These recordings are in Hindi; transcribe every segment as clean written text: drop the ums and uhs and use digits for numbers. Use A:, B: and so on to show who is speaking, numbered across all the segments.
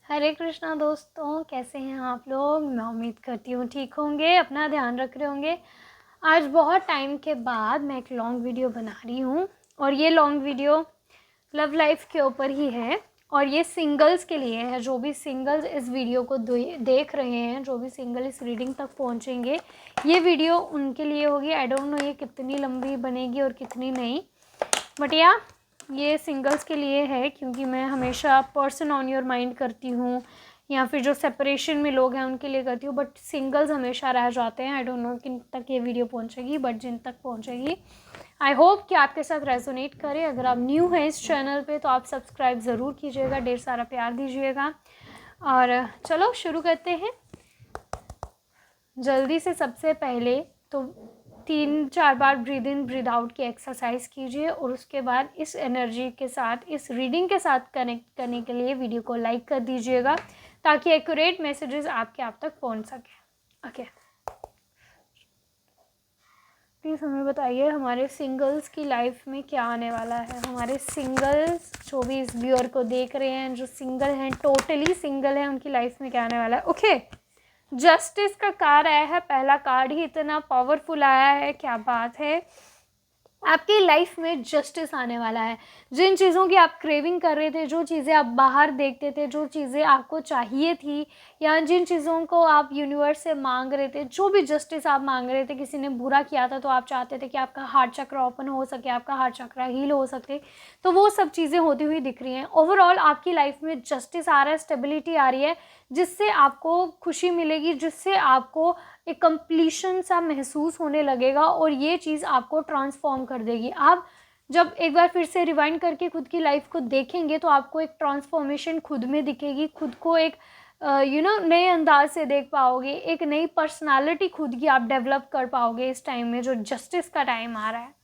A: हरे कृष्णा दोस्तों, कैसे हैं आप लोग। मैं उम्मीद करती हूँ ठीक होंगे, अपना ध्यान रख रहे होंगे। आज बहुत टाइम के बाद मैं एक लॉन्ग वीडियो बना रही हूँ और ये लॉन्ग वीडियो लव लाइफ के ऊपर ही है और ये सिंगल्स के लिए है। जो भी सिंगल्स इस वीडियो को देख रहे हैं, जो भी सिंगल इस रीडिंग तक पहुँचेंगे, ये वीडियो उनके लिए होगी। आई डोंट नो ये कितनी लंबी बनेगी और कितनी नहीं, बट या ये सिंगल्स के लिए है, क्योंकि मैं हमेशा पर्सन ऑन योर माइंड करती हूँ या फिर जो सेपरेशन में लोग हैं उनके लिए करती हूँ, बट सिंगल्स हमेशा रह जाते हैं। आई डोंट नो किन तक ये वीडियो पहुँचेगी, बट जिन तक पहुँचेगी आई होप कि आपके साथ रेजोनेट करे। अगर आप न्यू हैं इस चैनल पे तो आप सब्सक्राइब ज़रूर कीजिएगा, ढेर सारा प्यार दीजिएगा। और चलो शुरू करते हैं जल्दी से। सबसे पहले तो 3-4 बार ब्रीद इन ब्रीद आउट की एक्सरसाइज कीजिए और उसके बाद इस एनर्जी के साथ, इस रीडिंग के साथ कनेक्ट करने के लिए वीडियो को लाइक कर दीजिएगा ताकि एक्यूरेट मैसेजेस आपके आप तक पहुंच सके। ओके, प्लीज़ हमें बताइए हमारे सिंगल्स की लाइफ में क्या आने वाला है। हमारे सिंगल्स जो भी इस व्यूअर को देख रहे हैं, जो सिंगल हैं, टोटली सिंगल हैं, उनकी लाइफ में क्या आने वाला है। ओके, जस्टिस का कार्ड आया है। पहला कार्ड ही इतना पावरफुल आया है, क्या बात है। आपकी लाइफ में जस्टिस आने वाला है। जिन चीज़ों की आप क्रेविंग कर रहे थे, जो चीज़ें आप बाहर देखते थे, जो चीज़ें आपको चाहिए थी, या जिन चीज़ों को आप यूनिवर्स से मांग रहे थे, जो भी जस्टिस आप मांग रहे थे, किसी ने बुरा किया था तो आप चाहते थे कि आपका हार्ट चक्र ओपन हो सके, आपका हार्ट चक्र हील हो सके, तो वो सब चीज़ें होती हुई दिख रही हैं। ओवरऑल आपकी लाइफ में जस्टिस आ रहा है, स्टेबिलिटी आ रही है, जिससे आपको खुशी मिलेगी, जिससे आपको एक कंप्लीशन सा महसूस होने लगेगा और ये चीज़ आपको ट्रांसफॉर्म कर देगी। आप जब एक बार फिर से रिवाइंड करके खुद की लाइफ को देखेंगे तो आपको एक ट्रांसफॉर्मेशन खुद में दिखेगी, खुद को एक नए अंदाज से देख पाओगे, एक नई पर्सनालिटी खुद की आप डेवलप कर पाओगे इस टाइम में जो जस्टिस का टाइम आ रहा है।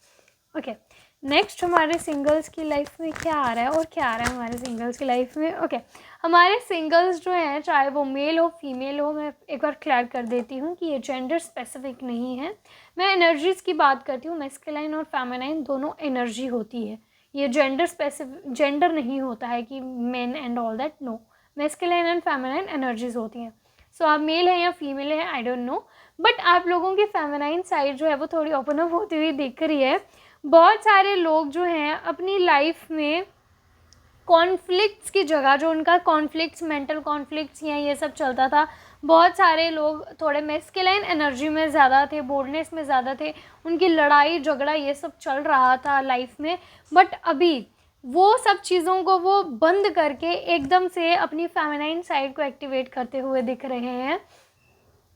A: ओके, नेक्स्ट हमारे सिंगल्स की लाइफ में क्या आ रहा है और क्या आ रहा है हमारे सिंगल्स की लाइफ में। ओके, हमारे सिंगल्स जो हैं, चाहे वो मेल हो फीमेल हो, मैं एक बार क्लियर कर देती हूँ कि ये जेंडर स्पेसिफिक नहीं है। मैं एनर्जीज़ की बात करती हूँ, मैस्कुलाइन और फेमिनाइन दोनों एनर्जी होती है। ये जेंडर स्पेसिफिक जेंडर नहीं होता है कि men and all that, no. Masculine and feminine energies होती हैं। सो आप मेल हैं या फीमेल हैं, आई डोंट नो, बट आप लोगों की फेमिनाइन साइड जो है वो थोड़ी ओपन अप होती हुई दिख रही है। बहुत सारे लोग जो हैं अपनी लाइफ में कॉन्फ्लिक्ट्स की जगह, जो उनका कॉन्फ्लिक्ट्स, मेंटल कॉन्फ्लिक्ट्स या ये सब चलता था, बहुत सारे लोग थोड़े मैस्कुलाइन एनर्जी में ज़्यादा थे, बोल्डनेस में ज़्यादा थे, उनकी लड़ाई झगड़ा ये सब चल रहा था लाइफ में। बट अभी वो सब चीज़ों को वो बंद करके एकदम से अपनी फेमिनाइन साइड को एक्टिवेट करते हुए दिख रहे हैं।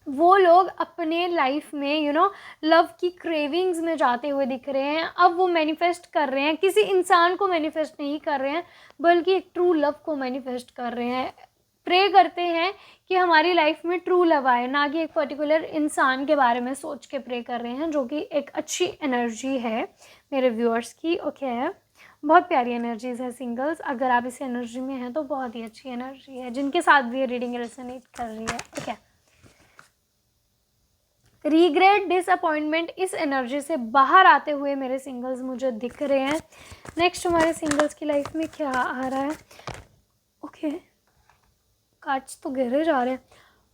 A: वो लोग अपने लाइफ में लव की क्रेविंग्स में जाते हुए दिख रहे हैं। अब वो मैनिफेस्ट कर रहे हैं, किसी इंसान को मैनिफेस्ट नहीं कर रहे हैं, बल्कि एक ट्रू लव को मैनिफेस्ट कर रहे हैं। प्रे करते हैं कि हमारी लाइफ में ट्रू लव आए, ना कि एक पर्टिकुलर इंसान के बारे में सोच के प्रे कर रहे हैं, जो कि एक अच्छी एनर्जी है मेरे व्यूअर्स की। ओके, बहुत प्यारी एनर्जीज है सिंगल्स। अगर आप इस एनर्जी में हैं तो बहुत ही अच्छी एनर्जी है, जिनके साथ भी ये रीडिंग रेजोनेट कर रही है। ओके, रिग्रेट, डिसअपॉइंटमेंट, इस एनर्जी से बाहर आते हुए मेरे सिंगल्स मुझे दिख रहे हैं। नेक्स्ट हमारे सिंगल्स की लाइफ में क्या आ रहा है। ओके, कार्ड्स तो गिरे जा रहे हैं।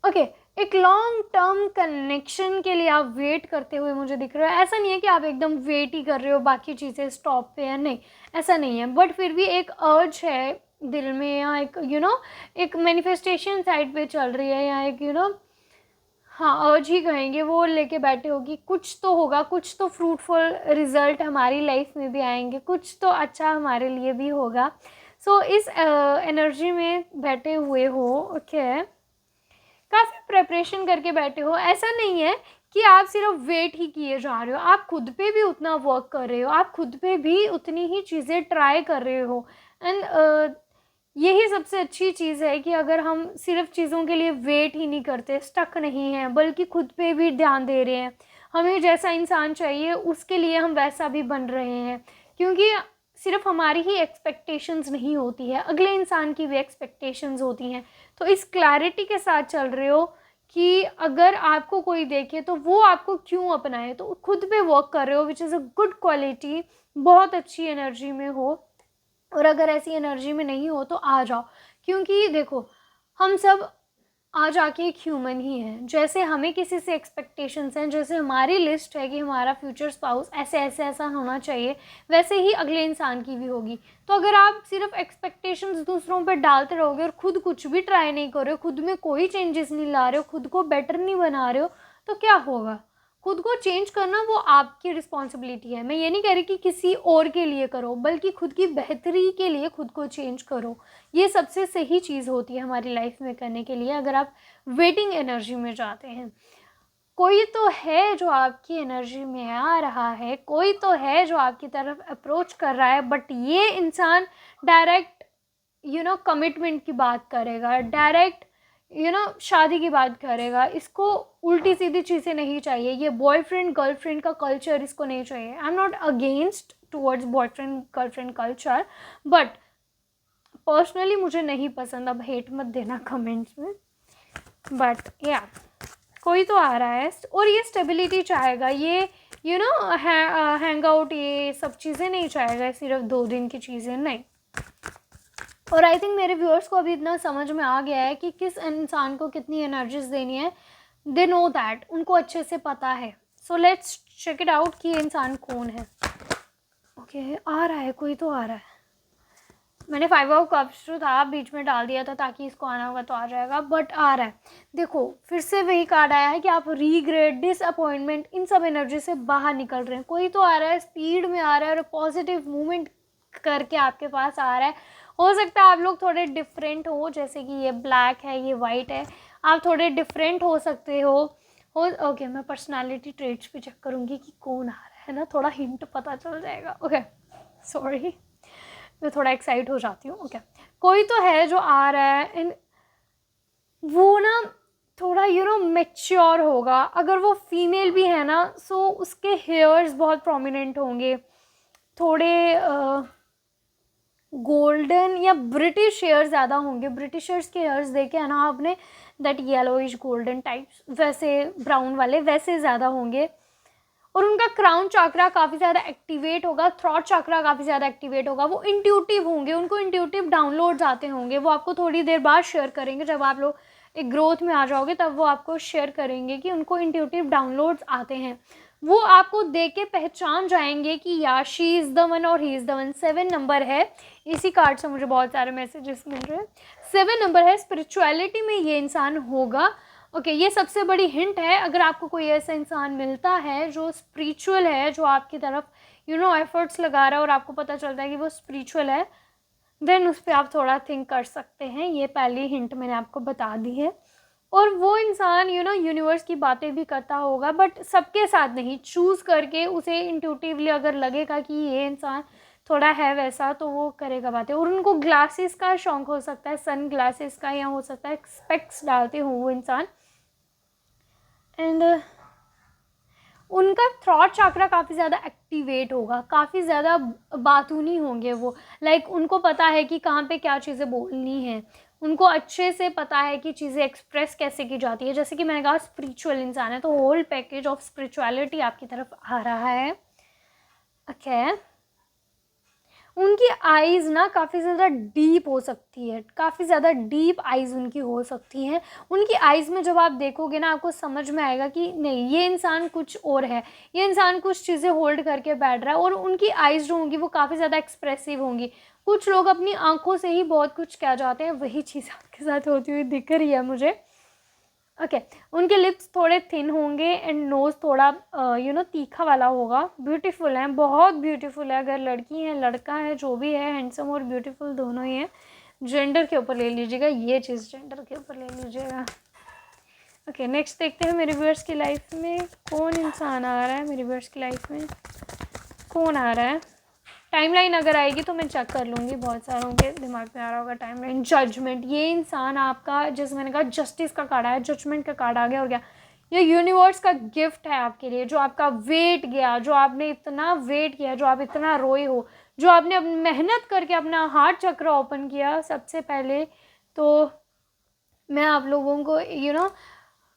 A: ओके, एक लॉन्ग टर्म कनेक्शन के लिए आप वेट करते हुए मुझे दिख रहा है। ऐसा नहीं है कि आप एकदम वेट ही कर रहे हो, बाकी चीज़ें स्टॉप पे है, नहीं, ऐसा नहीं है, बट फिर भी एक अर्ज है दिल में, या एक एक मैनिफेस्टेशन साइड पे चल रही है, या एक हाँ, अर्ज ही कहेंगे, वो लेके बैठे होगी। कुछ तो होगा, कुछ तो फ्रूटफुल रिजल्ट हमारी लाइफ में भी आएंगे, कुछ तो अच्छा हमारे लिए भी होगा। सो इस एनर्जी में बैठे हुए हो। ओके, काफ़ी प्रिपरेशन करके बैठे हो। ऐसा नहीं है कि आप सिर्फ वेट ही किए जा रहे हो, आप खुद पे भी उतना वर्क कर रहे हो, आप खुद पे भी उतनी ही चीज़ें ट्राई कर रहे हो। एंड यही सबसे अच्छी चीज़ है कि अगर हम सिर्फ चीज़ों के लिए वेट ही नहीं करते, स्टक नहीं हैं, बल्कि खुद पे भी ध्यान दे रहे हैं। हमें जैसा इंसान चाहिए उसके लिए हम वैसा भी बन रहे हैं, क्योंकि सिर्फ हमारी ही एक्सपेक्टेशंस नहीं होती है, अगले इंसान की भी एक्सपेक्टेशंस होती हैं। तो इस क्लैरिटी के साथ चल रहे हो कि अगर आपको कोई देखे तो वो आपको क्यों अपनाए, तो खुद पे वर्क कर रहे हो, which is a good quality. बहुत अच्छी एनर्जी में हो, और अगर ऐसी एनर्जी में नहीं हो तो आ जाओ, क्योंकि देखो हम सब आज आके एक ह्यूमन ही हैं। जैसे हमें किसी से एक्सपेक्टेशंस हैं, जैसे हमारी लिस्ट है कि हमारा फ्यूचर स्पाउस ऐसे ऐसे ऐसा होना चाहिए, वैसे ही अगले इंसान की भी होगी। तो अगर आप सिर्फ एक्सपेक्टेशंस दूसरों पर डालते रहोगे और खुद कुछ भी ट्राई नहीं कर रहे हो, खुद में कोई चेंजेस नहीं ला रहे हो, खुद को बेटर नहीं बना रहे हो, तो क्या होगा? खुद को चेंज करना वो आपकी रिस्पॉन्सिबिलिटी है। मैं ये नहीं कह रही कि किसी और के लिए करो, बल्कि खुद की बेहतरी के लिए खुद को चेंज करो। ये सबसे सही चीज़ होती है हमारी लाइफ में करने के लिए, अगर आप वेटिंग एनर्जी में जाते हैं। कोई तो है जो आपकी एनर्जी में आ रहा है, कोई तो है जो आपकी तरफ अप्रोच कर रहा है, बट ये इंसान डायरेक्ट कमिटमेंट की बात करेगा, डायरेक्ट शादी की बात करेगा। इसको उल्टी सीधी चीज़ें नहीं चाहिए। ये बॉयफ्रेंड गर्लफ्रेंड का कल्चर इसको नहीं चाहिए। I am not against towards boyfriend girlfriend culture, but personally मुझे नहीं पसंद। अब हेट मत देना कमेंट्स में, बट या कोई तो आ रहा है और ये स्टेबिलिटी चाहेगा, ये हैंग आउट, ये सब चीज़ें नहीं चाहेगा, सिर्फ 2 दिन की चीज़ें नहीं। और आई थिंक मेरे व्यूअर्स को अभी इतना समझ में आ गया है कि किस इंसान को कितनी एनर्जीज देनी है। दे नो दैट, उनको अच्छे से पता है। So let's check it out कि ये इंसान कौन है। ओके, आ रहा है, कोई तो आ रहा है। मैंने 5 ऑफ कप्स जो था बीच में डाल दिया था ताकि इसको आना होगा तो आ जाएगा, बट आ रहा है। देखो फिर से वही कार्ड आया है कि आप रीग्रेट, डिसअपॉइंटमेंट, इन सब एनर्जी से बाहर निकल रहे हैं। कोई तो आ रहा है, स्पीड में आ रहा है और पॉजिटिव मूवमेंट करके आपके पास आ रहा है। हो सकता है आप लोग थोड़े डिफरेंट हो, जैसे कि ये ब्लैक है, ये वाइट है, आप थोड़े डिफरेंट हो सकते हो। ओके, मैं पर्सनालिटी ट्रेट्स भी चेक करूँगी कि कौन आ रहा है ना, थोड़ा हिंट पता चल जाएगा। ओके सॉरी, मैं थोड़ा एक्साइट हो जाती हूँ। ओके, कोई तो है जो आ रहा है एंड वो ना थोड़ा मैच्योर होगा। अगर वो फीमेल भी है ना, सो उसके हेयर्स बहुत प्रोमिनेंट होंगे, थोड़े गोल्डन या ब्रिटिश हेयर ज़्यादा होंगे। ब्रिटिशर्स के हेयर्स देखे है ना आपने, दैट येलोइश गोल्डन टाइप्स, वैसे ब्राउन वाले वैसे ज़्यादा होंगे। और उनका क्राउन चक्रा काफ़ी ज़्यादा एक्टिवेट होगा, थ्रॉट चक्रा काफ़ी ज़्यादा एक्टिवेट होगा। वो इंट्यूटिव होंगे, उनको इंट्यूटिव डाउनलोड्स आते होंगे। वो आपको थोड़ी देर बाद शेयर करेंगे, जब आप लोग एक ग्रोथ में आ जाओगे तब वो आपको शेयर करेंगे कि उनको इंट्यूटिव डाउनलोड्स आते हैं। वो आपको देख के पहचान जाएंगे कि या शी इज़ द वन और he is the one. 7 number है, इसी कार्ड से मुझे बहुत सारे मैसेजेस मिल रहे हैं। 7 नंबर है, स्पिरिचुअलिटी में ये इंसान होगा। ओके, ये सबसे बड़ी हिंट है। अगर आपको कोई ऐसा इंसान मिलता है जो स्पिरिचुअल है, जो आपकी तरफ एफर्ट्स लगा रहा है और आपको पता चलता है कि वो स्पिरिचुअल है, देन उस पर आप थोड़ा थिंक कर सकते हैं। ये पहली हिंट मैंने आपको बता दी है। और वो इंसान यूनिवर्स की बातें भी करता होगा, बट सबके साथ नहीं, चूज़ करके उसे इंट्यूटिवली अगर लगेगा कि ये इंसान थोड़ा है वैसा, तो वो करेगा बातें। और उनको ग्लासेस का शौक हो सकता है, सन ग्लासेस का, या हो सकता है स्पेक्स डालते हो वो इंसान। एंड उनका थ्रॉट चक्रा काफ़ी ज़्यादा एक्टिवेट होगा, काफ़ी ज़्यादा बातूनी होंगे वो। लाइक उनको पता है कि कहाँ पे क्या चीज़ें बोलनी है, उनको अच्छे से पता है कि चीज़ें एक्सप्रेस कैसे की जाती है। जैसे कि मैंने कहा स्पिरिचुअल इंसान है, तो होल पैकेज ऑफ स्पिरिचुअलिटी आपकी तरफ आ रहा है। ओके, उनकी आइज़ ना काफ़ी ज़्यादा डीप हो सकती है, काफ़ी ज़्यादा डीप आइज़ उनकी हो सकती हैं। उनकी आइज़ में जब आप देखोगे ना, आपको समझ में आएगा कि नहीं, ये इंसान कुछ और है, ये इंसान कुछ चीज़ें होल्ड करके बैठ रहा है। और उनकी आइज़ जो होंगी वो काफ़ी ज़्यादा एक्सप्रेसिव होंगी। कुछ लोग अपनी आंखों से ही बहुत कुछ कह जाते हैं, वही चीज़ आपके साथ होती हुई दिख रही है मुझे। ओके, उनके लिप्स थोड़े थिन होंगे एंड नोज़ थोड़ा तीखा वाला होगा। ब्यूटीफुल है, बहुत ब्यूटीफुल है। अगर लड़की है लड़का है, जो भी है, हैंडसम और ब्यूटीफुल दोनों ही है। जेंडर के ऊपर ले लीजिएगा, ये चीज़ जेंडर के ऊपर ले लीजिएगा। ओके, नेक्स्ट देखते हैं मेरे व्यूअर्स की लाइफ में कौन इंसान आ रहा है। मेरे व्यूअर्स की लाइफ में कौन आ रहा है? टाइमलाइन अगर आएगी तो मैं चेक कर लूँगी, बहुत सारों के दिमाग में आ रहा होगा टाइमलाइन। जजमेंट, ये इंसान आपका, जैसे मैंने कहा जस्टिस का कार्ड आया, जजमेंट का कार्ड आ गया। और क्या, ये यूनिवर्स का गिफ्ट है आपके लिए, जो आपका वेट गया, जो आपने इतना वेट किया, जो आप इतना रोए हो, जो आपने मेहनत करके अपना हार्ट चक्र ओपन किया। सबसे पहले तो मैं आप लोगों को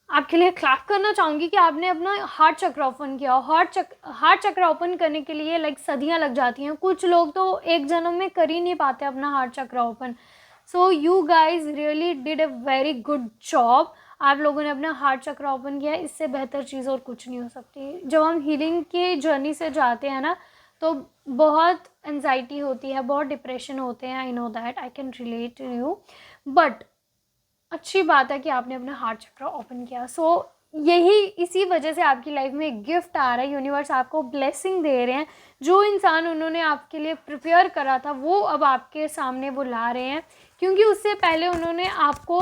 A: आपके लिए क्लैप करना चाहूँगी कि आपने अपना हार्ट चक्र ओपन किया। हार्ट चक्र ओपन करने के लिए सदियां लग जाती हैं। कुछ लोग तो एक जन्म में कर ही नहीं पाते अपना हार्ट चक्र open. So you guys really did a very good job. आप लोगों ने अपना हार्ट चक्र ओपन किया, इससे बेहतर चीज़ और कुछ नहीं हो सकती। जब हम हीलिंग की जर्नी से जाते हैं ना, तो बहुत एनजाइटी होती है, बहुत डिप्रेशन होते हैं। I know that, I can relate to you, but अच्छी बात है कि आपने अपना हार्ट चक्र ओपन किया। सो यही इसी वजह से आपकी लाइफ में एक गिफ्ट आ रहा है, यूनिवर्स आपको ब्लेसिंग दे रहे हैं। जो इंसान उन्होंने आपके लिए प्रिपेयर करा था वो अब आपके सामने वो ला रहे हैं, क्योंकि उससे पहले उन्होंने आपको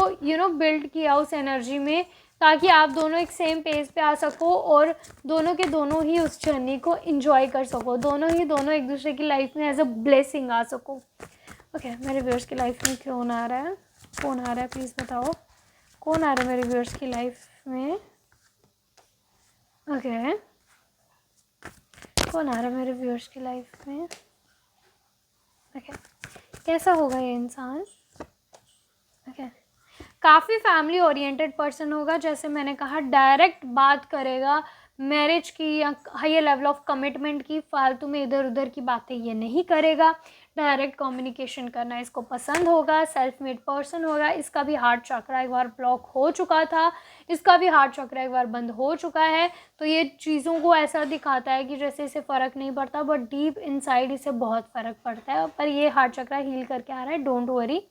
A: बिल्ड किया उस एनर्जी में, ताकि आप दोनों एक सेम पेज पे आ सको और दोनों ही उस जर्नी को इंजॉय कर सको, दोनों एक दूसरे की लाइफ में एज अ ब्लेसिंग आ सको। ओके, मेरे व्यूअर्स की लाइफ में कौन आ रहा है, प्लीज़ बताओ कौन आ रहा है मेरे व्यूअर्स की लाइफ में। ओके, कौन आ रहा है मेरे व्यूअर्स की लाइफ में। ओके, कैसा होगा ये इंसान। ओके, काफ़ी फैमिली ओरिएंटेड पर्सन होगा, जैसे मैंने कहा डायरेक्ट बात करेगा मैरिज की या हायर लेवल ऑफ कमिटमेंट की, फालतू में इधर उधर की बातें ये नहीं करेगा। डायरेक्ट कम्युनिकेशन करना इसको पसंद होगा। सेल्फ मेड पर्सन होगा। इसका भी हार्ट चक्र एक बार ब्लॉक हो चुका था, इसका भी हार्ट चक्र एक बार बंद हो चुका है। तो ये चीज़ों को ऐसा दिखाता है कि जैसे इसे फ़र्क नहीं पड़ता, बट डीप इनसाइड इसे बहुत फ़र्क पड़ता है। पर ये हार्ट चक्र हील करके आ रहा है, डोंट वरी।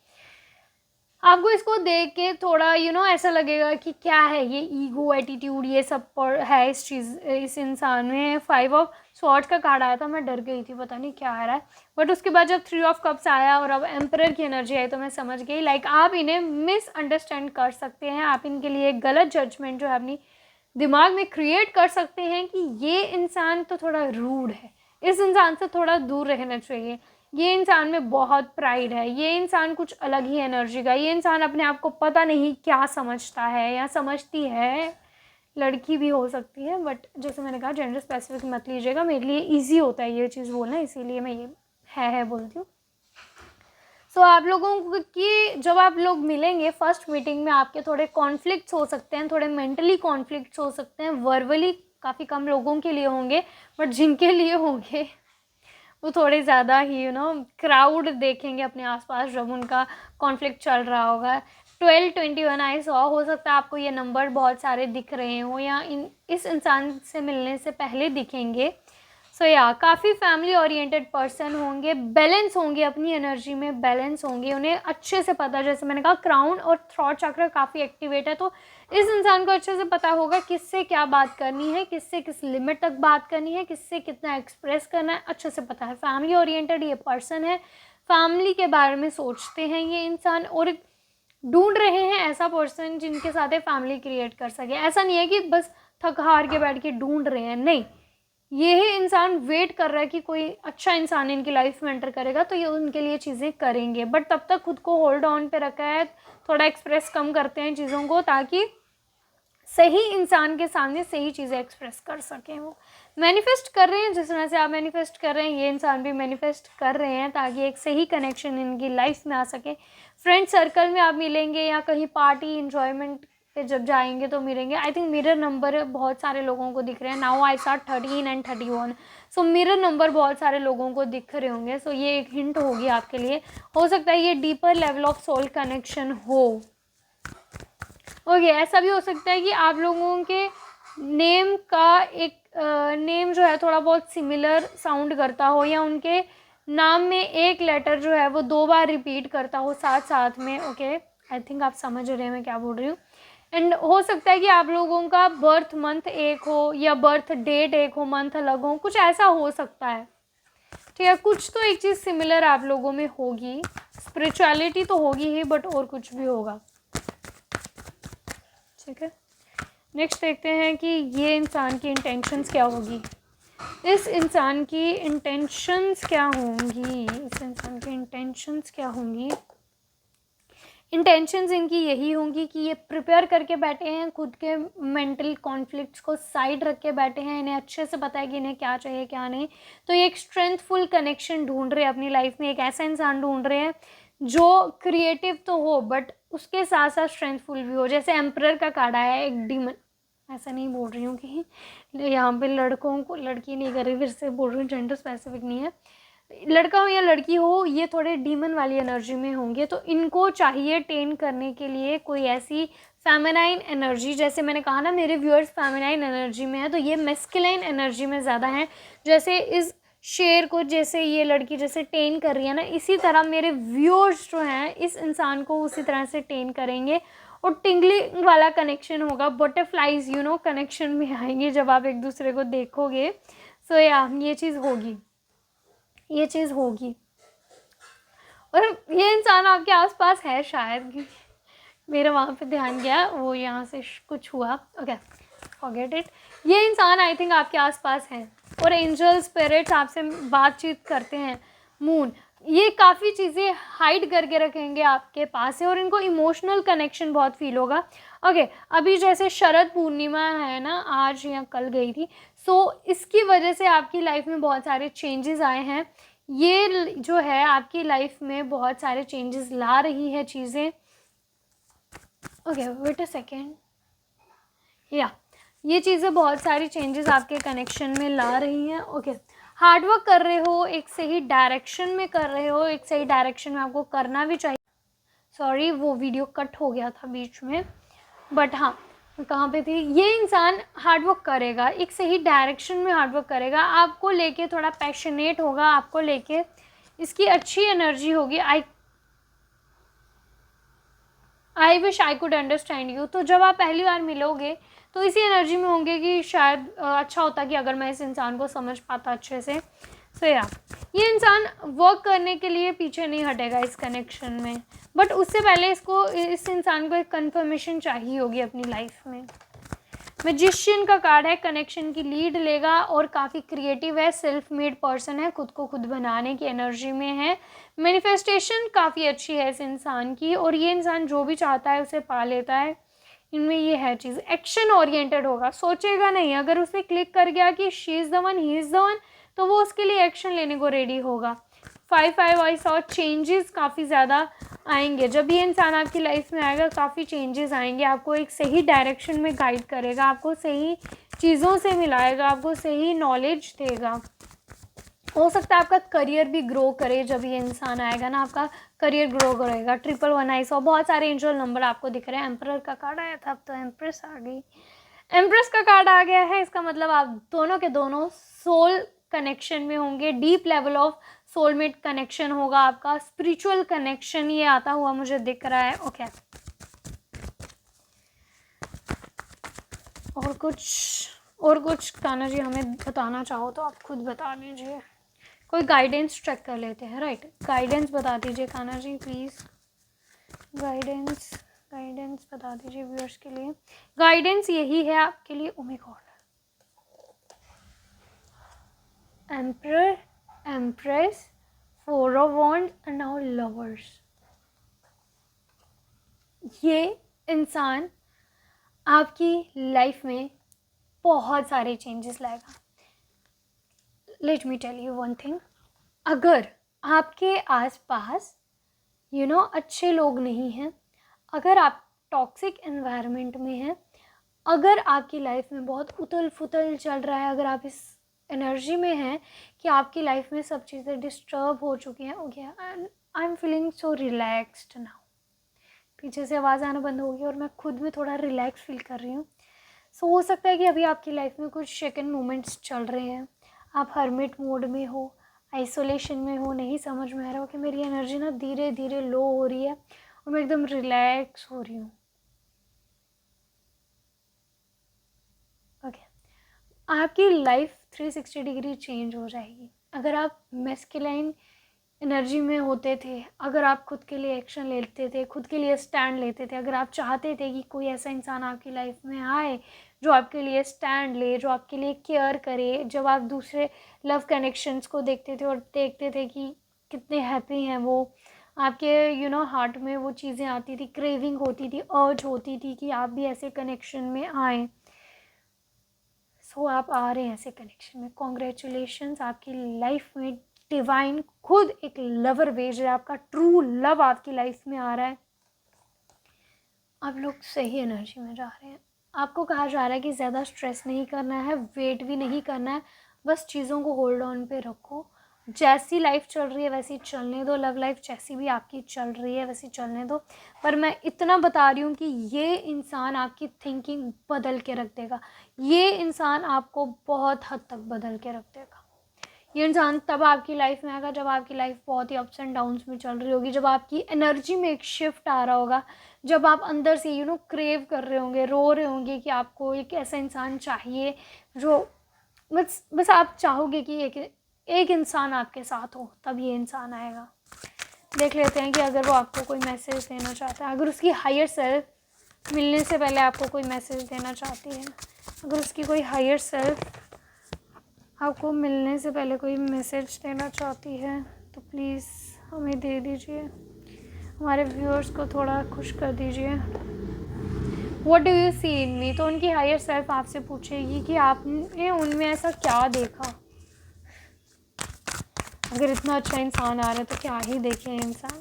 A: आपको इसको देख के थोड़ा ऐसा लगेगा कि क्या है ये ईगो एटीट्यूड ये सब है इस इंसान में। 5 ऑफ स्वॉर्ड्स का कार्ड आया था, मैं डर गई थी, पता नहीं क्या आ रहा है। बट उसके बाद जब 3 ऑफ कप्स आया और अब एम्परर की एनर्जी आई तो मैं समझ गई। लाइक आप इन्हें मिसअंडरस्टैंड कर सकते हैं, आप इनके लिए एक गलत जजमेंट जो है अपनी दिमाग में क्रिएट कर सकते हैं कि ये इंसान तो थोड़ा रूड है, इस इंसान से थोड़ा दूर रहना चाहिए, ये इंसान में बहुत प्राइड है, ये इंसान कुछ अलग ही एनर्जी का, ये इंसान अपने आप को पता नहीं क्या समझता है या समझती है। लड़की भी हो सकती है, बट जैसे मैंने कहा जेंडर स्पेसिफिक मत लीजिएगा, मेरे लिए इजी होता है ये चीज़ बोलना, इसीलिए मैं ये है बोलती हूँ। सो आप लोगों की जब आप लोग मिलेंगे फर्स्ट मीटिंग में, आपके थोड़े कॉन्फ्लिक्ट्स हो सकते हैं, थोड़े मेंटली कॉन्फ्लिक्ट्स हो सकते हैं। वर्बली काफ़ी कम लोगों के लिए होंगे, बट जिनके लिए होंगे वो थोड़े ज़्यादा ही क्राउड देखेंगे अपने आसपास जब उनका कॉन्फ्लिक्ट चल रहा होगा। 1221 आई सॉ, हो सकता है आपको ये नंबर बहुत सारे दिख रहे हो या इस इंसान से मिलने से पहले दिखेंगे। सो या काफ़ी फैमिली ओरिएंटेड पर्सन होंगे, बैलेंस होंगे, अपनी एनर्जी में बैलेंस होंगे, उन्हें अच्छे से पता, जैसे मैंने कहा क्राउन और थ्रॉट चक्र काफ़ी एक्टिवेट है, तो इस इंसान को अच्छे से पता होगा किससे क्या बात करनी है, किससे किस लिमिट तक बात करनी है, किससे कितना एक्सप्रेस करना है, अच्छे से पता है। फैमिली ओरिएंटेड ये पर्सन है, फैमिली के बारे में सोचते हैं ये इंसान, और ढूंढ रहे हैं ऐसा पर्सन जिनके साथ फैमिली क्रिएट कर सके। ऐसा नहीं है कि बस थक हार के बैठ के ढूंढ रहे हैं, नहीं, यही इंसान वेट कर रहा है कि कोई अच्छा इंसान इनकी लाइफ में एंटर करेगा तो ये उनके लिए चीज़ें करेंगे। बट तब तक खुद को होल्ड ऑन पे रखा है, थोड़ा एक्सप्रेस कम करते हैं चीज़ों को, ताकि सही इंसान के सामने सही चीज़ें एक्सप्रेस कर सकें। वो मैनिफेस्ट कर रहे हैं, जिस तरह से आप मैनिफेस्ट कर रहे हैं ये इंसान भी मैनिफेस्ट कर रहे हैं, ताकि एक सही कनेक्शन इनकी लाइफ में आ सके। फ्रेंड सर्कल में आप मिलेंगे या कहीं पार्टी इन्जॉयमेंट पे जब जाएंगे तो मिलेंगे। आई थिंक मिरर नंबर बहुत सारे लोगों को दिख रहे हैं। Now I saw 13 and 31, so mirror number बहुत सारे लोगों को दिख रहे होंगे। सो ये एक हिंट होगी आपके लिए, हो सकता है ये deeper level of soul connection हो। ओके, ऐसा भी हो सकता है कि आप लोगों के नेम का एक नेम जो है थोड़ा बहुत सिमिलर साउंड करता हो, या उनके नाम में एक लेटर जो है वो 2 बार रिपीट करता हो साथ साथ में। ओके, आई थिंक आप समझ रहे हैं मैं क्या बोल रही हूँ। एंड हो सकता है कि आप लोगों का बर्थ मंथ एक हो या बर्थ डेट एक हो, मंथ अलग हो, कुछ ऐसा हो सकता है। ठीक है, कुछ तो एक चीज़ सिमिलर आप लोगों में होगी। स्पिरिचुअलिटी तो होगी ही, बट और कुछ भी होगा। ठीक है, नेक्स्ट देखते हैं कि ये इंसान की इंटेंशंस क्या होगी। इस इंसान की इंटेंशंस क्या होंगी, इस इंसान की इंटेंशंस क्या होंगी। इंटेंशंस इनकी यही होंगी कि ये प्रिपेयर करके बैठे हैं, खुद के मेंटल कॉन्फ्लिक्ट्स को साइड रख के बैठे हैं, इन्हें अच्छे से पता है कि इन्हें क्या चाहिए क्या नहीं। तो ये एक स्ट्रेंथफुल कनेक्शन ढूंढ रहे हैं अपनी लाइफ में, एक ऐसा इंसान ढूंढ रहे हैं जो क्रिएटिव तो हो बट उसके साथ साथ स्ट्रेंथफुल भी हो। जैसे एम्परर का कार्ड आया है, एक डीमन, ऐसा नहीं बोल रही हूँ कि यहाँ पे लड़कों को लड़की नहीं कर रही, फिर से बोल रही हूँ, जेंडर स्पेसिफिक नहीं है। लड़का हो या लड़की हो, ये थोड़े डीमन वाली एनर्जी में होंगे, तो इनको चाहिए टेन करने के लिए कोई ऐसी फेमिनाइन एनर्जी। जैसे मैंने कहा ना मेरे व्यूअर्स फेमिनाइन एनर्जी में है, तो ये मैस्कुलाइन एनर्जी में ज़्यादा हैं। जैसे इस शेर को जैसे ये लड़की जैसे टेन कर रही है ना, इसी तरह मेरे व्यूअर्स जो हैं इस इंसान को उसी तरह से टेन करेंगे, और टिंगलिंग वाला कनेक्शन होगा, बटरफ्लाइज कनेक्शन में आएंगे जब आप एक दूसरे को देखोगे। सो या ये चीज़ होगी, ये चीज़ होगी। और ये इंसान आपके आसपास है शायद, क्योंकि मेरा वहाँ पे ध्यान गया, वो यहाँ से कुछ हुआ। Okay, forget it. ये इंसान आई थिंक आपके आसपास है, और एंजल स्पिरिट्स आपसे बातचीत करते हैं। मून ये काफ़ी चीज़ें हाइड करके रखेंगे आपके पास से, और इनको इमोशनल कनेक्शन बहुत फील होगा। ओके, अभी जैसे शरद पूर्णिमा है ना, आज या कल गई थी, सो इसकी वजह से आपकी लाइफ में बहुत सारे चेंजेस आए हैं। ये जो है आपकी लाइफ में बहुत सारे चेंजेस ला रही है चीज़ें। Okay, wait a second. या ये चीज़ें बहुत सारी चेंजेस आपके कनेक्शन में ला रही हैं। ओके, हार्डवर्क कर रहे हो, एक सही डायरेक्शन में कर रहे हो, एक सही डायरेक्शन में आपको करना भी चाहिए। सॉरी, वो वीडियो कट हो गया था बीच में, बट हाँ, कहाँ पे थी। ये इंसान हार्डवर्क करेगा, एक सही डायरेक्शन में हार्डवर्क करेगा, आपको लेके थोड़ा पैशनेट होगा, आपको लेके इसकी अच्छी एनर्जी होगी। I wish I could understand you. तो जब आप पहली बार मिलोगे तो इसी एनर्जी में होंगे कि शायद अच्छा होता कि अगर मैं इस इंसान को समझ पाता अच्छे से। सो या ये इंसान वर्क करने के लिए पीछे नहीं हटेगा इस कनेक्शन में, बट उससे पहले इस इंसान को एक कंफर्मेशन चाहिए होगी अपनी लाइफ में। मैजिशियन का कार्ड है, कनेक्शन की लीड लेगा, और काफ़ी क्रिएटिव है, सेल्फ मेड पर्सन है, खुद को खुद बनाने की एनर्जी में है। मैनिफेस्टेशन काफ़ी अच्छी है इस इंसान की, और ये इंसान जो भी चाहता है उसे पा लेता है। इनमें ये है चीज़, एक्शन ओरिएंटेड होगा, सोचेगा नहीं। अगर उसे क्लिक कर गया कि she is the one, he is the one, तो वो उसके लिए एक्शन लेने को रेडी होगा। 5 आई सॉ चेंजेस काफ़ी ज़्यादा आएंगे जब ये इंसान आपकी लाइफ में आएगा, काफ़ी चेंजेस आएंगे, आपको एक सही डायरेक्शन में गाइड करेगा, आपको सही चीज़ों से मिलाएगा, आपको सही नॉलेज देगा। हो सकता है आपका करियर भी ग्रो करे, जब ये इंसान आएगा ना आपका करियर ग्रो करेगा। 111 आई सॉ बहुत सारे एंजल नंबर आपको दिख रहे हैं। एम्परर का कार्ड आया था, अब तो एम्प्रेस आ गई, एम्प्रेस का कार्ड आ गया है। इसका मतलब आप दोनों के दोनों सोल कनेक्शन में होंगे, deep level of soulmate connection होगा आपका, स्पिरिचुअल कनेक्शन ये आता हुआ मुझे दिख रहा है। ओके, और कुछ कान्हा जी हमें बताना चाहो तो आप खुद बता दीजिए, कोई गाइडेंस चेक कर लेते हैं। राइट, गाइडेंस बता दीजिए कान्हा जी प्लीज़, गाइडेंस बता दीजिए व्यूअर्स के लिए। गाइडेंस यही है आपके लिए। Oh my God, emperor, empress, 4 of wands and now lovers. ये इंसान आपकी लाइफ में बहुत सारे चेंजेस लाएगा। Let me tell you one thing, अगर आपके आसपास अच्छे लोग नहीं हैं, अगर आप टॉक्सिक एनवायरनमेंट में हैं, अगर आपकी लाइफ में बहुत उथल फुथल चल रहा है, अगर आप इस एनर्जी में हैं कि आपकी लाइफ में सब चीज़ें डिस्टर्ब हो चुकी हैं, okay, I am feeling so relaxed now. पीछे से आवाज़ आना बंद होगी और मैं खुद में थोड़ा रिलैक्स फील कर रही हूँ। सो हो सकता है कि अभी आपकी लाइफ में कुछ शेकन मोमेंट्स चल रहे हैं, आप हर्मिट मोड में हो, आइसोलेशन में हो, नहीं समझ में आ रहा हो कि मेरी एनर्जी ना धीरे धीरे लो हो रही है और मैं एकदम रिलैक्स हो रही हूँ। ओके, आपकी लाइफ 360 डिग्री चेंज हो जाएगी। अगर आप मैस्कुलाइन एनर्जी में होते थे, अगर आप खुद के लिए एक्शन लेते थे, खुद के लिए स्टैंड लेते थे, अगर आप चाहते थे कि कोई ऐसा इंसान आपकी लाइफ में आए जो आपके लिए स्टैंड ले, जो आपके लिए केयर करे, जब आप दूसरे लव कनेक्शंस को देखते थे और देखते थे कि कितने हैप्पी हैं वो, आपके हार्ट में वो चीज़ें आती थी, क्रेविंग होती थी, अर्ज होती थी कि आप भी ऐसे कनेक्शन में आएँ। सो आप आ रहे हैं ऐसे कनेक्शन में, कॉन्ग्रेचुलेशंस। आपकी लाइफ में डिवाइन खुद एक लवर भेज रहा है, आपका ट्रू लव आपकी लाइफ में आ रहा है। आप लोग सही एनर्जी में जा रहे हैं। आपको कहा जा रहा है कि ज़्यादा स्ट्रेस नहीं करना है, वेट भी नहीं करना है, बस चीज़ों को होल्ड ऑन पे रखो। जैसी लाइफ चल रही है वैसी चलने दो, लव लाइफ जैसी भी आपकी चल रही है वैसी चलने दो। पर मैं इतना बता रही हूँ कि ये इंसान आपकी थिंकिंग बदल के रख देगा, ये इंसान आपको बहुत हद तक बदल के रख देगा। ये इंसान तब आपकी लाइफ में आएगा जब आपकी लाइफ बहुत ही अप्स एंड डाउन्स में चल रही होगी, जब आपकी एनर्जी में एक शिफ्ट आ रहा होगा, जब आप अंदर से क्रेव कर रहे होंगे, रो रहे होंगे कि आपको एक ऐसा इंसान चाहिए जो बस आप चाहोगे कि एक इंसान आपके साथ हो, तब ये इंसान आएगा। देख लेते हैं कि अगर वो आपको कोई मैसेज देना चाहता है, अगर उसकी हायर सेल्फ मिलने से पहले आपको कोई मैसेज देना चाहती है, अगर उसकी कोई हायर सेल्फ आपको मिलने से पहले कोई मैसेज देना चाहती है तो प्लीज़ हमें दे दीजिए, हमारे व्यूअर्स को थोड़ा खुश कर दीजिए। व्हाट डू यू सी इन मी, तो उनकी हायर सेल्फ आपसे पूछेगी कि आपने उनमें ऐसा क्या देखा। अगर इतना अच्छा इंसान आ रहा है तो क्या ही देखे इंसान।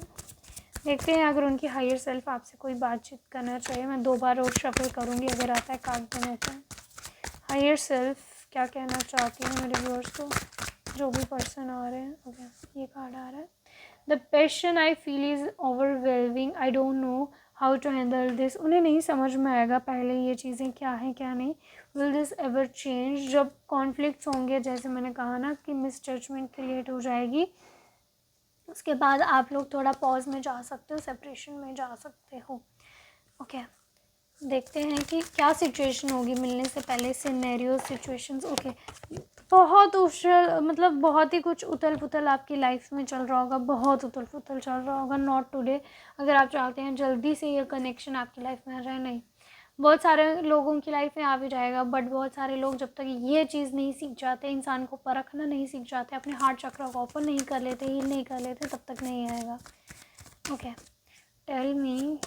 A: देखते हैं अगर उनकी हायर सेल्फ आपसे कोई बातचीत करना चाहिए। मैं 2 बार और शफल करूँगी, अगर आता है कार्ड देने का। हायर सेल्फ क्या कहना चाहती है मेरे व्यूअर्स को, जो भी पर्सन आ रहे हैं। ओके, ये कार्ड आ रहा है। The passion I feel is overwhelming, I don't know how to handle this. उन्हें नहीं समझ में आएगा पहले ये चीज़ें क्या हैं क्या नहीं। विल दिस एवर चेंज, जब कॉन्फ्लिक्ट्स होंगे, जैसे मैंने कहा ना कि मिस जजमेंट क्रिएट हो जाएगी, उसके बाद आप लोग थोड़ा पॉज में जा सकते हो, सेपरेशन में जा सकते हो। ओके, देखते हैं कि क्या सिचुएशन होगी मिलने से पहले, सिनेरियो सिचुएशंस। ओके, बहुत बहुत ही कुछ उथल पुथल आपकी लाइफ में चल रहा होगा, बहुत उथल पुथल चल रहा होगा। नॉट टुडे, अगर आप चाहते हैं जल्दी से ये कनेक्शन आपकी लाइफ में आ जाए, नहीं, बहुत सारे लोगों की लाइफ में आ भी जाएगा, बट बहुत सारे लोग जब तक ये चीज़ नहीं सीख जाते, इंसान को परखना नहीं सीख जाते, अपने हार्ट चक्र को ओपन नहीं कर लेते, हील नहीं कर लेते, तब तक नहीं आएगा। ओके, टेल मी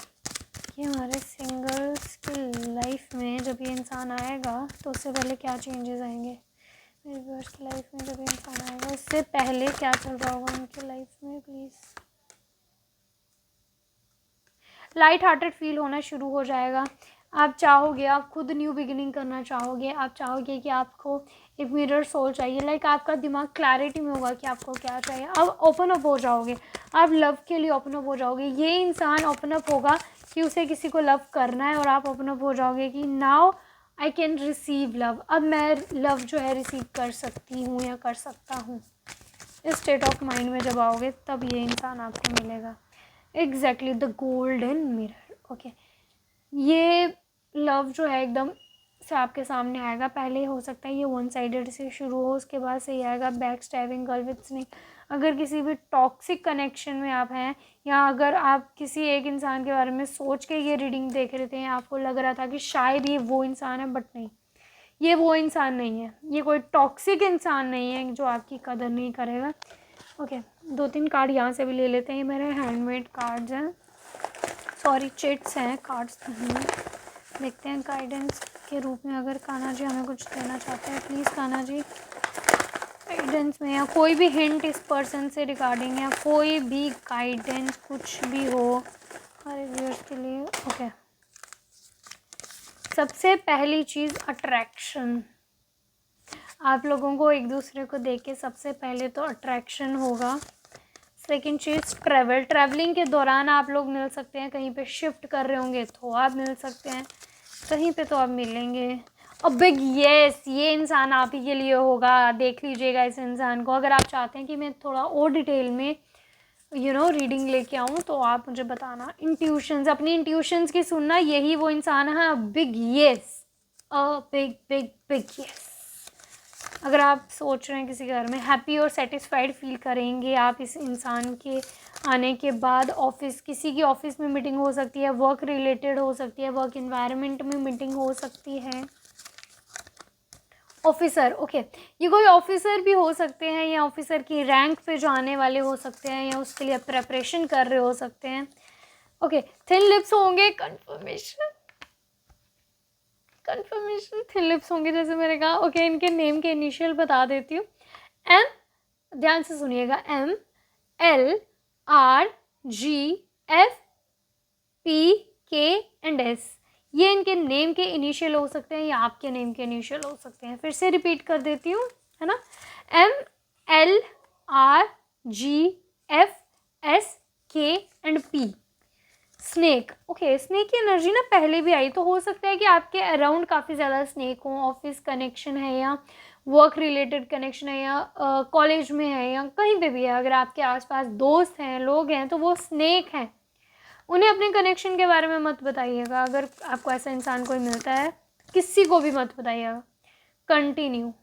A: कि हमारे सिंगल्स की लाइफ में जब ये इंसान आएगा तो उससे पहले क्या चेंजेस आएंगे। मेरे व्यूअर्स की लाइफ में जब ये इंसान आएगा उससे पहले क्या चल रहा होगा उनकी लाइफ में। प्लीज़, लाइट हार्टेड फील होना शुरू हो जाएगा। आप चाहोगे, आप खुद न्यू बिगिनिंग करना चाहोगे, आप चाहोगे कि आपको एक मिरर सोल चाहिए। लाइक आपका दिमाग क्लैरिटी में होगा कि आपको क्या चाहिए। आप ओपन अप हो जाओगे, आप लव के लिए ओपन अप हो जाओगे। ये इंसान ओपन अप होगा कि उसे किसी को लव करना है, और आप ओपन अप हो जाओगे कि now I can receive love, अब मैं लव जो है रिसीव कर सकती हूँ या कर सकता हूँ। इस स्टेट ऑफ माइंड में जब आओगे तब ये इंसान आपको मिलेगा। Exactly, the golden mirror. Okay, ये लव जो है एकदम से आपके सामने आएगा। पहले हो सकता है ये वन साइडेड से शुरू हो, उसके बाद से ये आएगा back stabbing, girl with snake. अगर किसी भी टॉक्सिक कनेक्शन में आप हैं, या अगर आप किसी एक इंसान के बारे में सोच के ये रीडिंग देख रहे थे, आपको लग रहा था कि शायद ये वो इंसान है, बट नहीं, ये वो इंसान नहीं है। ये कोई टॉक्सिक इंसान नहीं है जो आपकी कदर नहीं करेगा। ओके, 2-3 कार्ड यहाँ से भी ले लेते हैं। मेरे हैंडमेड कार्ड्स हैं, सॉरी चिट्स हैं, कार्ड्स नहीं। देखते हैं गाइडेंस के रूप में अगर कान्हा जी हमें कुछ देना चाहते हैं। प्लीज़ कान्हा जी, गाइडेंस में, या कोई भी हिंट इस पर्सन से रिगार्डिंग, या कोई भी गाइडेंस कुछ भी हो हमारे व्यूअर्स के लिए। ओके, सबसे पहली चीज़ अट्रैक्शन। आप लोगों को एक दूसरे को देख के सबसे पहले तो अट्रैक्शन होगा। सेकेंड चीज़ ट्रैवल, ट्रैवलिंग के दौरान आप लोग मिल सकते हैं। कहीं पे शिफ्ट कर रहे होंगे तो आप मिल सकते हैं, कहीं पे तो आप मिलेंगे। और बिग येस, ये इंसान आप ही के लिए होगा। देख लीजिएगा इस इंसान को। अगर आप चाहते हैं कि मैं थोड़ा और डिटेल में रीडिंग लेके आऊँ तो आप मुझे बताना। इंट्यूशंस, अपनी इंट्यूशंस की सुनना, यही वो इंसान है। Big yes, a big big big yes. अगर आप सोच रहे हैं किसी के बारे में, हैप्पी और सेटिस्फाइड फील करेंगे आप इस इंसान के आने के बाद। ऑफिस, किसी की ऑफिस में मीटिंग हो सकती है, वर्क रिलेटेड हो सकती है, वर्क इन्वायरमेंट में मीटिंग हो सकती है। ऑफिसर, ओके, ये कोई ऑफिसर भी हो सकते हैं, या ऑफिसर की रैंक पे जाने वाले हो सकते हैं, या उसके लिए प्रेपरेशन कर रहे हो सकते हैं। ओके, थिन लिप्स होंगे, कंफर्मेशन थिन लिप्स होंगे जैसे मैंने कहा। ओके, इनके नेम के इनिशियल बता देती हूँ। एम, ध्यान से सुनिएगा, M L R G F P K and S। ये इनके नेम के इनिशियल हो सकते हैं, या आपके नेम के इनिशियल हो सकते हैं। फिर से रिपीट कर देती हूँ, है ना। M L RGFSK and P। Snake, okay, snake की एनर्जी ना पहले भी आई, तो हो सकता है कि आपके अराउंड काफ़ी ज़्यादा स्नेक हो, ऑफिस कनेक्शन है या वर्क रिलेटेड कनेक्शन है या कॉलेज में है या कहीं पे भी है। अगर आपके आसपास दोस्त हैं, लोग हैं, तो वो स्नेक हैं। उन्हें अपने कनेक्शन के बारे में मत बताइएगा। अगर आपको ऐसा इंसान कोई मिलता है, किसी को भी मत बताइएगा। कंटिन्यू,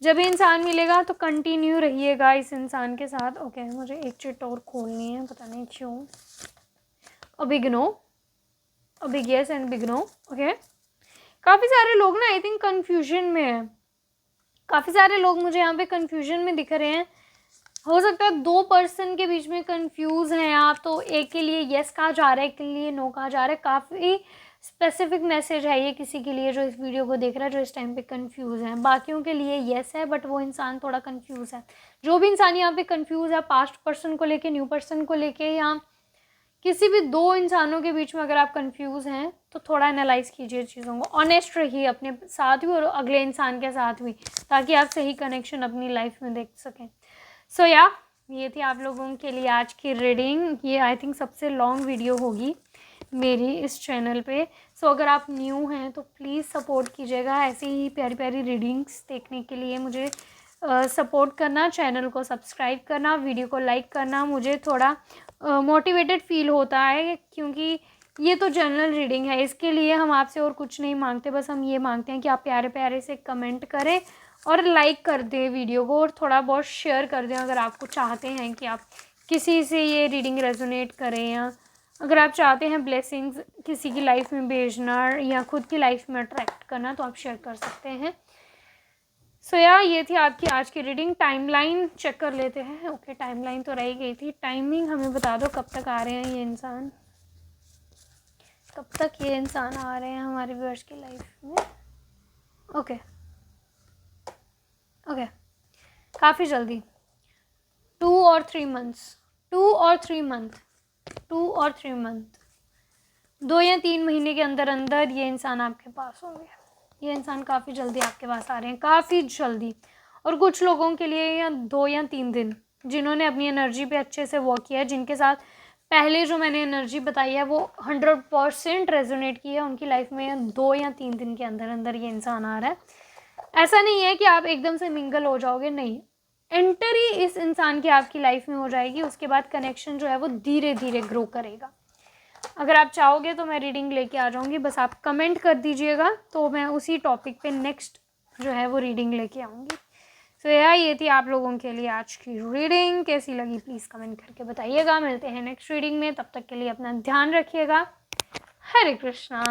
A: जब ये इंसान मिलेगा तो कंटिन्यू रहिएगा इस इंसान के साथ। ओके, मुझे एक चिट और खोलनी है, पता नहीं क्यों। A big no, a big yes and big no. Okay, काफ़ी सारे लोग ना आई थिंक कन्फ्यूजन में हैं। काफ़ी सारे लोग मुझे यहाँ पे कन्फ्यूजन में दिख रहे हैं। हो सकता है 2 पर्सन के बीच में कंफ्यूज हैं आप, तो एक के लिए येस कहा जा रहा है, एक के लिए नो कहा जा रहा है। काफ़ी स्पेसिफिक मैसेज है ये किसी के लिए जो इस वीडियो को देख रहा है, जो इस टाइम पे कंफ्यूज है। बाकियों के लिए येस है, बट वो इंसान थोड़ा कंफ्यूज है। जो भी इंसान यहाँ पे कंफ्यूज है, पास्ट पर्सन को लेके, न्यू पर्सन को लेके, या किसी भी 2 इंसानों के बीच में अगर आप कंफ्यूज हैं, तो थोड़ा एनालाइज कीजिए चीज़ों को। ऑनेस्ट रहिए अपने साथ भी और अगले इंसान के साथ भी, ताकि आप सही कनेक्शन अपनी लाइफ में देख सकें। सो या ये थी आप लोगों के लिए आज की रीडिंग। ये आई थिंक सबसे लॉन्ग वीडियो होगी मेरी इस चैनल पे। सो अगर आप न्यू हैं तो प्लीज़ सपोर्ट कीजिएगा। ऐसी ही प्यारी प्यारी रीडिंग्स देखने के लिए मुझे सपोर्ट करना, चैनल को सब्सक्राइब करना, वीडियो को लाइक करना। मुझे थोड़ा मोटिवेटेड फील होता है, क्योंकि ये तो जनरल रीडिंग है। इसके लिए हम आपसे और कुछ नहीं मांगते, बस हम ये मांगते हैं कि आप प्यारे प्यारे से कमेंट करें और लाइक कर दें वीडियो को, और थोड़ा बहुत शेयर कर दें अगर आपको चाहते हैं कि आप किसी से ये रीडिंग रेजोनेट करें, या अगर आप चाहते हैं ब्लेसिंग्स किसी की लाइफ में भेजना या खुद की लाइफ में अट्रैक्ट करना, तो आप शेयर कर सकते हैं। सो या ये थी आपकी आज की रीडिंग। टाइमलाइन चेक कर लेते हैं। ओके, टाइमलाइन तो रह गई थी। टाइमिंग हमें बता दो, कब तक आ रहे हैं ये इंसान, कब तक ये इंसान आ रहे हैं हमारे व्यूअर्स की लाइफ में। ओके ओके, काफ़ी जल्दी, 2 और 3 मंथ्स, 2 और 3 मंथ, 2 और 3 मंथ, 2 या 3 महीने के अंदर अंदर ये इंसान आपके पास होंगे। ये इंसान काफ़ी जल्दी आपके पास आ रहे हैं, काफ़ी जल्दी। और कुछ लोगों के लिए या 2 या 3 दिन, जिन्होंने अपनी एनर्जी पे अच्छे से वर्क किया है, जिनके साथ पहले जो मैंने एनर्जी बताई है वो 100% रेजोनेट की है, उनकी लाइफ में 2 या 3 दिन के अंदर अंदर ये इंसान आ रहा है। ऐसा नहीं है कि आप एकदम से मिंगल हो जाओगे, नहीं। एंट्री इस इंसान की आपकी लाइफ में हो जाएगी, उसके बाद कनेक्शन जो है वो धीरे धीरे ग्रो करेगा। अगर आप चाहोगे तो मैं रीडिंग लेके आ जाऊंगी, बस आप कमेंट कर दीजिएगा, तो मैं उसी टॉपिक पे नेक्स्ट जो है वो रीडिंग लेके आऊँगी। सो ये थी आप लोगों के लिए आज की रीडिंग। कैसी लगी प्लीज़ कमेंट करके बताइएगा। मिलते हैं नेक्स्ट रीडिंग में, तब तक के लिए अपना ध्यान रखिएगा। हरे कृष्णा।